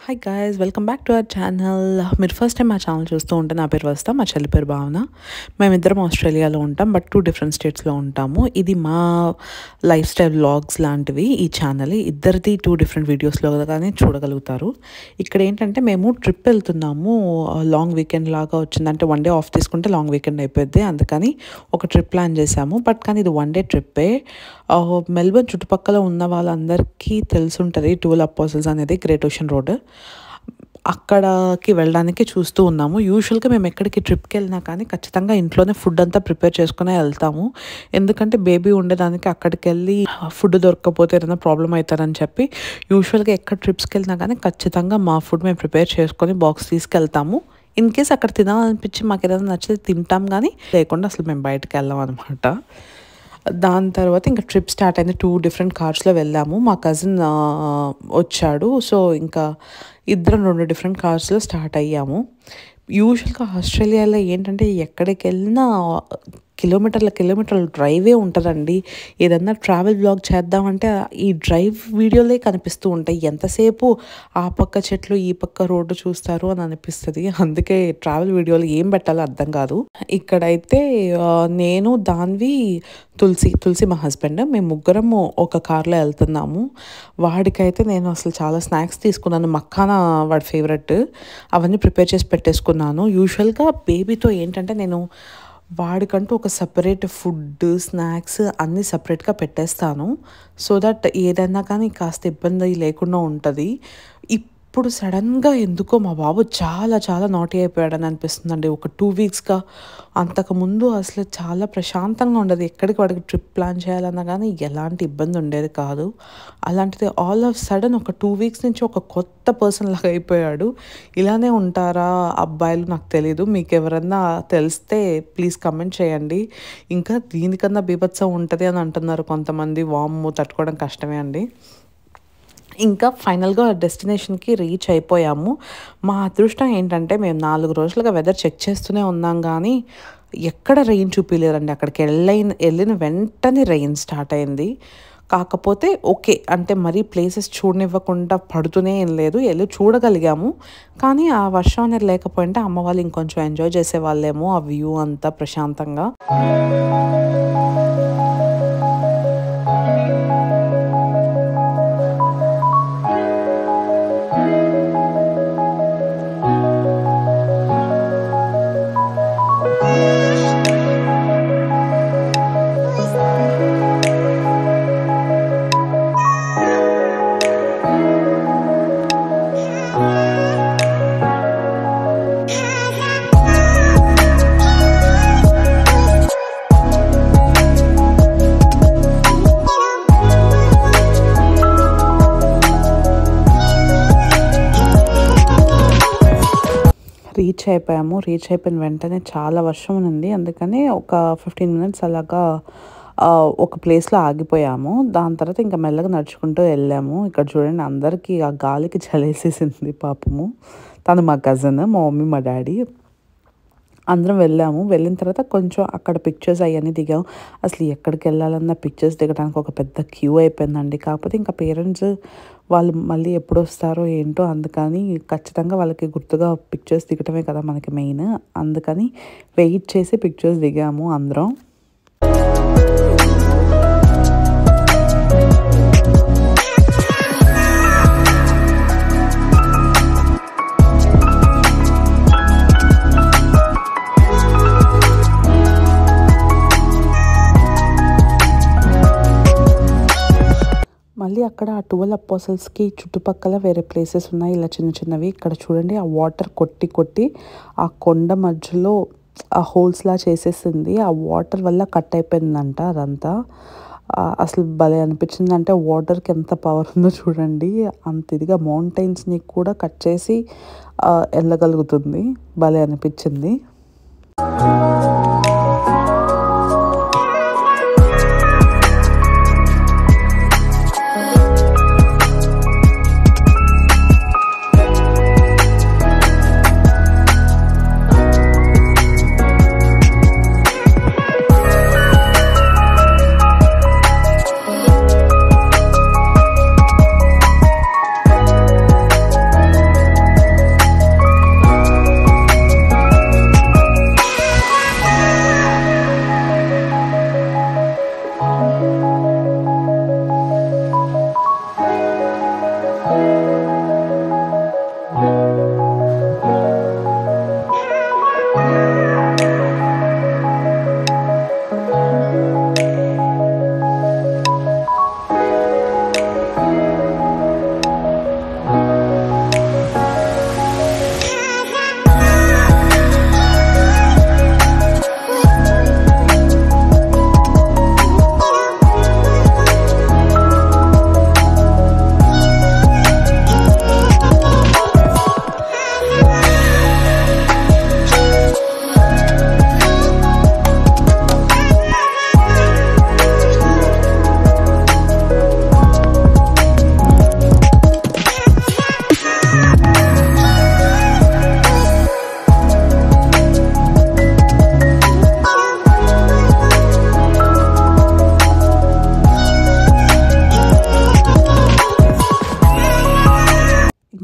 Hi guys, welcome back to our channel. మీరు first time మా channel చూస్తూ ఉంటే నా పేరు వస్తా, మా చెల్లి పేరు భావన. మేమిద్దరం ఆస్ట్రేలియాలో ఉంటాం, బట్ 2 డిఫరెంట్ స్టేట్స్లో ఉంటాము. ఇది మా లైఫ్ స్టైల్ వ్లాగ్స్ లాంటివి. ఈ ఛానల్ ఇద్దరిది 2 డిఫరెంట్ వీడియోస్లో కానీ చూడగలుగుతారు. ఇక్కడ ఏంటంటే మేము ట్రిప్ వెళ్తున్నాము. లాంగ్ వీకెండ్ లాగా వచ్చింది, అంటే 1 డే ఆఫ్ తీసుకుంటే లాంగ్ వీకెండ్ అయిపోద్ది. అందుకని ఒక ట్రిప్ ప్లాన్ చేసాము. బట్ కానీ ఇది 1 డే ట్రిప్పే. మెల్బర్న్ చుట్టుపక్కల ఉన్న వాళ్ళందరికీ తెలుసుంటుంది 12 అపోజిల్స్ అనేది, గ్రేట్ ఓషన్ రోడ్. అక్కడికి వెళ్ళడానికి చూస్తూ ఉన్నాము. యూజువల్గా మేము ఎక్కడికి ట్రిప్కి వెళ్ళినా కానీ ఖచ్చితంగా ఇంట్లోనే ఫుడ్ అంతా ప్రిపేర్ చేసుకునే వెళ్తాము. ఎందుకంటే బేబీ ఉండేదానికి అక్కడికి వెళ్ళి ఫుడ్ దొరకకపోతే ఏదైనా ప్రాబ్లం అవుతారని చెప్పి యూజువల్గా ఎక్కడ ట్రిప్స్కి వెళ్ళినా కానీ ఖచ్చితంగా మా ఫుడ్ మేము ప్రిపేర్ చేసుకొని బాక్స్ తీసుకెళ్తాము. ఇన్ కేస్ అక్కడ తినాలనిపించి మాకు ఏదైనా నచ్చితే తింటాం, కానీ లేకుండా అసలు మేము బయటకు వెళ్ళాం అనమాట. దాని తర్వాత ఇంకా ట్రిప్ స్టార్ట్ అయింది. 2 డిఫరెంట్ కార్స్లో వెళ్ళాము. మా కజిన్ వచ్చాడు, సో ఇంకా ఇద్దరం 2 డిఫరెంట్ కార్స్లో స్టార్ట్ అయ్యాము. యూజువల్గా ఆస్ట్రేలియాలో ఏంటంటే ఎక్కడికి వెళ్ళినా కిలోమీటర్ల డ్రైవే ఉంటుందండి. ఏదన్నా ట్రావెల్ బ్లాగ్ చేద్దామంటే ఈ డ్రైవ్ వీడియోలే కనిపిస్తూ ఉంటాయి. ఎంతసేపు ఆ పక్క చెట్లు ఈ పక్క రోడ్డు చూస్తారు అని అనిపిస్తుంది. అందుకే ట్రావెల్ వీడియోలు ఏం పెట్టాలో అర్థం కాదు. ఇక్కడైతే నేను, దాన్వి, తులసి మా హస్బెండ్, మేము ముగ్గురము ఒక కార్లో వెళ్తున్నాము. వాడికైతే నేను అసలు చాలా స్నాక్స్ తీసుకున్నాను. మక్కానా వాడి ఫేవరెట్, అవన్నీ ప్రిపేర్ చేసి పెట్టేసుకున్నాను. యూజువల్గా బేబీతో ఏంటంటే నేను వాడికంటూ ఒక సపరేట్ ఫుడ్, స్నాక్స్ అన్నీ సపరేట్గా పెట్టేస్తాను. సో దట్ ఏదైనా కానీ కాస్త ఇబ్బంది లేకుండా ఉంటుంది. ఇప్పుడు సడన్గా ఎందుకో మా బాబు చాలా నాటీ అయిపోయాడని అనిపిస్తుందండి. ఒక 2 వీక్స్గా. అంతకుముందు అసలు చాలా ప్రశాంతంగా ఉండదు. ఎక్కడికి వాడికి ట్రిప్ ప్లాన్ చేయాలన్నా కానీ ఎలాంటి ఇబ్బంది ఉండేది కాదు. అలాంటిది ఆల్ ఆఫ్ సడన్ ఒక 2 వీక్స్ నుంచి ఒక కొత్త పర్సన్ లాగా అయిపోయాడు. ఇలానే ఉంటారా అబ్బాయిలు? నాకు తెలీదు. మీకు ఎవరన్నా తెలిస్తే ప్లీజ్ కమెంట్ చేయండి. ఇంకా దీనికన్నా బీభత్సం ఉంటుంది అని అంటున్నారు కొంతమంది. వామ్మో, తట్టుకోవడం కష్టమే అండి. ఇంకా ఫైనల్గా డెస్టినేషన్కి రీచ్ అయిపోయాము. మా అదృష్టం ఏంటంటే మేము 4 రోజులుగా వెదర్ చెక్ చేస్తూనే ఉన్నాం, కానీ ఎక్కడ రెయిన్ చూపించలేదండి. అక్కడికి వెళ్ళిన వెంటనే రెయిన్ స్టార్ట్ అయింది. కాకపోతే ఓకే, అంటే మరీ ప్లేసెస్ చూడనివ్వకుండా పడుతూనే ఏం లేదు, వెళ్ళి చూడగలిగాము. కానీ ఆ వర్షం అనేది లేకపోయింటే అమ్మ వాళ్ళు ఇంకొంచెం ఎంజాయ్ చేసేవాళ్ళేమో ఆ వ్యూ అంతా ప్రశాంతంగా. రీచ్ అయిపోయిన వెంటనే చాలా వర్షం ఉంది. అందుకని ఒక 15 మినిట్స్ అలాగా ఒక ప్లేస్లో ఆగిపోయాము. దాని తర్వాత ఇంకా మెల్లగా నడుచుకుంటూ వెళ్ళాము. ఇక్కడ చూడండి, అందరికీ ఆ గాలికి చలేసేసింది పాపము. తను మా కజిన్, మా మమ్మీ, మా డాడీ అందరం వెళ్ళాము. వెళ్ళిన తర్వాత కొంచెం అక్కడ పిక్చర్స్ అవన్నీ దిగాము. అసలు ఎక్కడికి వెళ్ళాలన్నా పిక్చర్స్ దిగడానికి ఒక పెద్ద క్యూ అయిపోయిందండి. కాకపోతే ఇంకా పేరెంట్స్ వాళ్ళు మళ్ళీ ఎప్పుడు వస్తారో ఏంటో, అందుకని ఖచ్చితంగా వాళ్ళకి గుర్తుగా పిక్చర్స్ దిగటమే కదా మనకి మెయిన్. అందుకని వెయిట్ చేసి పిక్చర్స్ దిగాము అందరం. మళ్ళీ అక్కడ ఆ 12 అపోజిల్స్కి చుట్టుపక్కల వేరే ప్లేసెస్ ఉన్నాయి, ఇలా చిన్నవి. ఇక్కడ చూడండి, ఆ వాటర్ కొట్టి ఆ కొండ మధ్యలో ఆ హోల్స్లా చేసేసింది. ఆ వాటర్ వల్ల కట్ అయిపోయిందంట అదంతా. అసలు భలే అనిపించింది. అంటే వాటర్కి ఎంత పవర్ ఉందో చూడండి. అంత ఇదిగా మౌంటైన్స్ని కూడా కట్ చేసి వెళ్ళగలుగుతుంది. భలే అనిపించింది.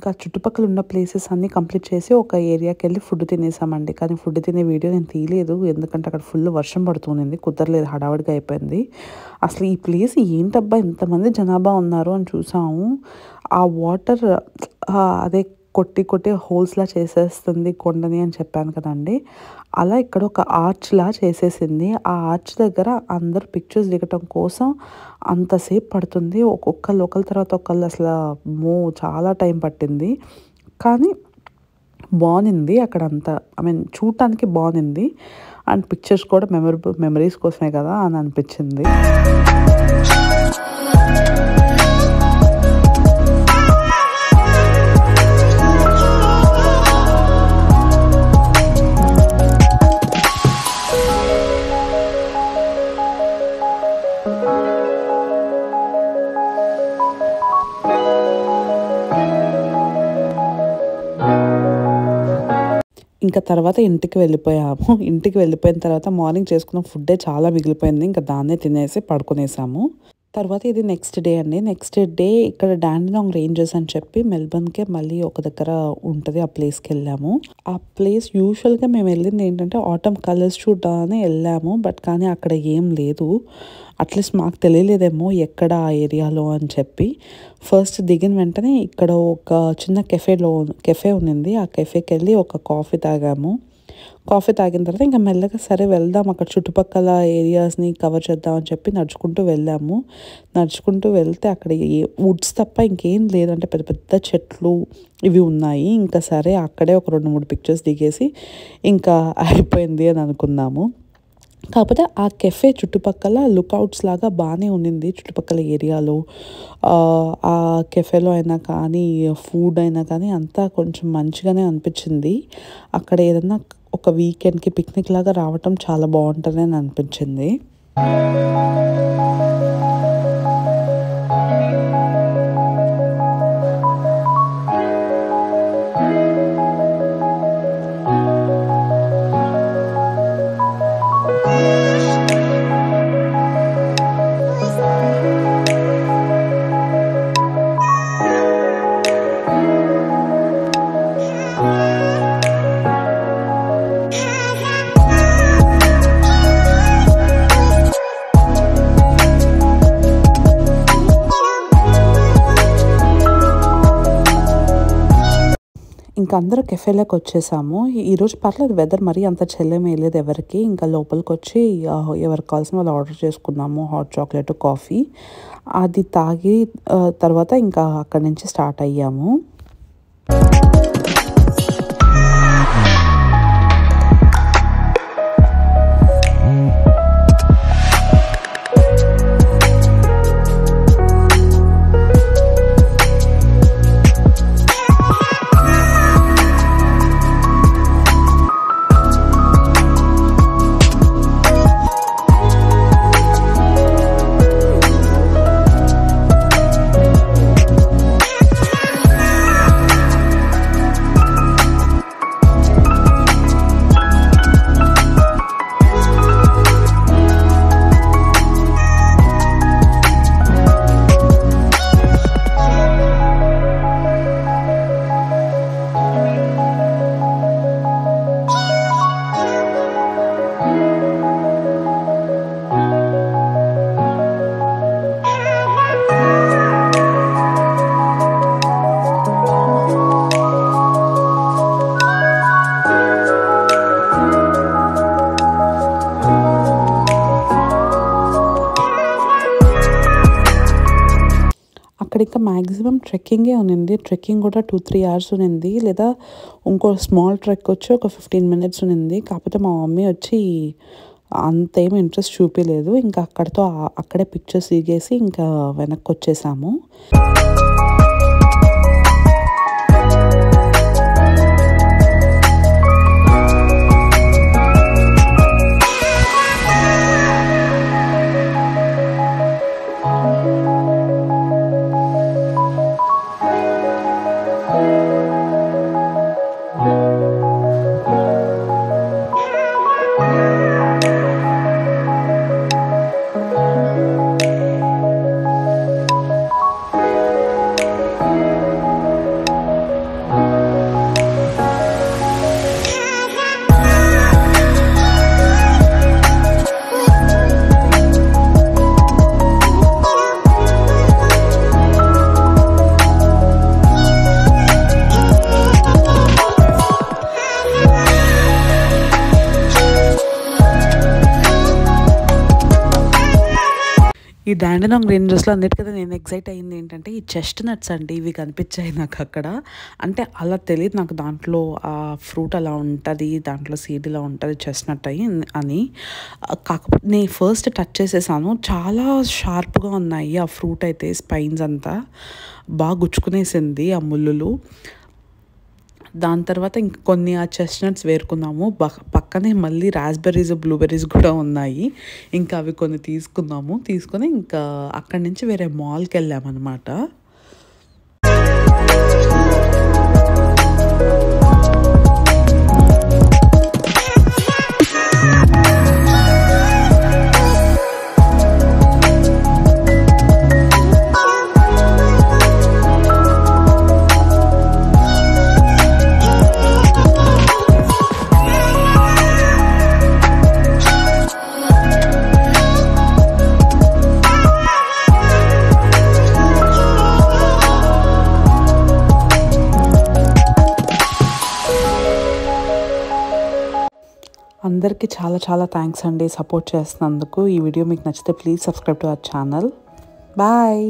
ఇంకా చుట్టుపక్కల ఉన్న ప్లేసెస్ అన్నీ కంప్లీట్ చేసి ఒక ఏరియాకి వెళ్ళి ఫుడ్ తినేసామండి. కానీ ఫుడ్ తినే వీడియో నేను తీయలేదు, ఎందుకంటే అక్కడ ఫుల్ వర్షం పడుతుంది, కుదరలేదు, హడావిడిగా అయిపోయింది. అసలు ఈ ప్లేస్ ఏంటబ్బా ఇంతమంది జనాభా ఉన్నారు అని చూసాము. ఆ వాటర్ అదే కొట్టి కొట్టి హోల్స్లా చేసేస్తుంది కొండని అని చెప్పాను కదండి. అలా ఇక్కడ ఒక ఆర్చ్లా చేసేసింది. ఆ ఆర్చ్ దగ్గర అందరు పిక్చర్స్ దిగటం కోసం అంతసేపు పడుతుంది. ఒకళ్ళ తర్వాత ఒకళ్ళు అసలు చాలా టైం పట్టింది. కానీ బాగుంది అక్కడంతా. చూడటానికి బాగుంది అండ్ పిక్చర్స్ కూడా మెమరీస్ కోసమే కదా అని అనిపించింది. ఇంకా తర్వాత ఇంటికి వెళ్ళిపోయాము. ఇంటికి వెళ్ళిపోయిన తర్వాత మార్నింగ్ చేసుకున్న ఫుడ్డే చాలా మిగిలిపోయింది. ఇంకా దాన్నే తినేసి పడుకునేసాము. తర్వాత ఇది నెక్స్ట్ డే అండి. నెక్స్ట్ డే ఇక్కడ డాండినాంగ్ రేంజెస్ అని చెప్పి మెల్బర్న్కే మళ్ళీ ఒక దగ్గర ఉంటుంది, ఆ ప్లేస్కి వెళ్ళాము. ఆ ప్లేస్ యూజువల్గా మేము వెళ్ళింది ఏంటంటే ఆటమ్ కలర్స్ చూడడానికి వెళ్ళాము, బట్ కానీ అక్కడ ఏం లేదు. అట్లీస్ట్ మాకు తెలియలేదేమో ఎక్కడ ఆ ఏరియాలో అని చెప్పి. ఫస్ట్ దిగిన వెంటనే ఇక్కడ ఒక చిన్న కెఫే ఉన్నింది. ఆ కెఫేకి వెళ్ళి ఒక కాఫీ తాగాము. కాఫీ తాగిన తర్వాత ఇంకా మెల్లగా సరే వెళ్దాం, అక్కడ చుట్టుపక్కల ఏరియాస్ని కవర్ చేద్దాం అని చెప్పి నడుచుకుంటూ వెళ్ళాము. నడుచుకుంటూ వెళ్తే అక్కడ వుడ్స్ తప్ప ఇంకేం లేదంటే పెద్ద పెద్ద చెట్లు ఇవి ఉన్నాయి. ఇంకా సరే అక్కడే ఒక 2-3 పిక్చర్స్ దిగేసి ఇంకా అయిపోయింది అని అనుకున్నాము. కాకపోతే ఆ కెఫే చుట్టుపక్కల లుక్అవుట్స్ లాగా బాగానే ఉన్నింది. చుట్టుపక్కల ఏరియాలో ఆ కెఫేలో అయినా కానీ ఫుడ్ అయినా కానీ అంతా కొంచెం మంచిగానే అనిపించింది. అక్కడ ఏదన్నా ఒక వీకెండ్కి పిక్నిక్ లాగా రావటం చాలా బాగుంటుంది అని అనిపించింది. ఇంకా అందరూ కెఫేలోకి వచ్చేసాము. ఈరోజు పర్లేదు, వెదర్ మరీ అంత చల్లేమీ లేదు ఎవరికి. ఇంకా లోపలికి వచ్చి ఎవరికి కావాల్సిన వాళ్ళు ఆర్డర్ చేసుకున్నాము, హాట్ చాక్లెట్, కాఫీ. అది తాగి తర్వాత ఇంకా అక్కడి నుంచి స్టార్ట్ అయ్యాము. అక్కడ ఇంకా మ్యాక్సిమం ట్రెక్కింగే ఉన్నింది. ట్రెక్కింగ్ కూడా 2-3 hours ఉన్నింది, లేదా ఇంకో స్మాల్ ట్రెక్ వచ్చి ఒక 15 minutes ఉన్నింది. కాకపోతే మా మమ్మీ వచ్చి అంతేమి ఇంట్రెస్ట్ చూపించలేదు. ఇంకా అక్కడే పిక్చర్స్ దిగేసి ఇంకా వెనక్కి వచ్చేసాము. డాండెనాంగ్ రేంజెస్లో అన్నిటికన్నా నేను ఎగ్జైట్ అయింది ఏంటంటే ఈ చెస్ట్ నట్స్ అండి. ఇవి కనిపించాయి నాకు అక్కడ. అంటే అలా తెలియదు నాకు దాంట్లో ఆ ఫ్రూట్ అలా ఉంటుంది, దాంట్లో సీడ్ ఇలా ఉంటుంది చెస్ట్ నట్ అని. కాకపోతే నేను ఫస్ట్ టచ్ చేసేసాను, చాలా షార్ప్గా ఉన్నాయి ఆ ఫ్రూట్ అయితే. స్పైన్స్ అంతా బాగా గుచ్చుకునేసింది ఆ ముళ్ళులు. దాని తర్వాత ఇంక కొన్ని ఆ చెస్ట్నట్స్ వేరుకున్నాము. పక్కనే మళ్ళీ రాస్బెర్రీస్, బ్లూబెర్రీస్ కూడా ఉన్నాయి. ఇంకా అవి కొన్ని తీసుకొని ఇంకా అక్కడి నుంచి వేరే మాల్కి వెళ్ళామన్నమాట. అందరికీ చాలా చాలా థ్యాంక్స్ అండి సపోర్ట్ చేస్తున్నందుకు. ఈ వీడియో మీకు నచ్చితే please subscribe to our channel. Bye.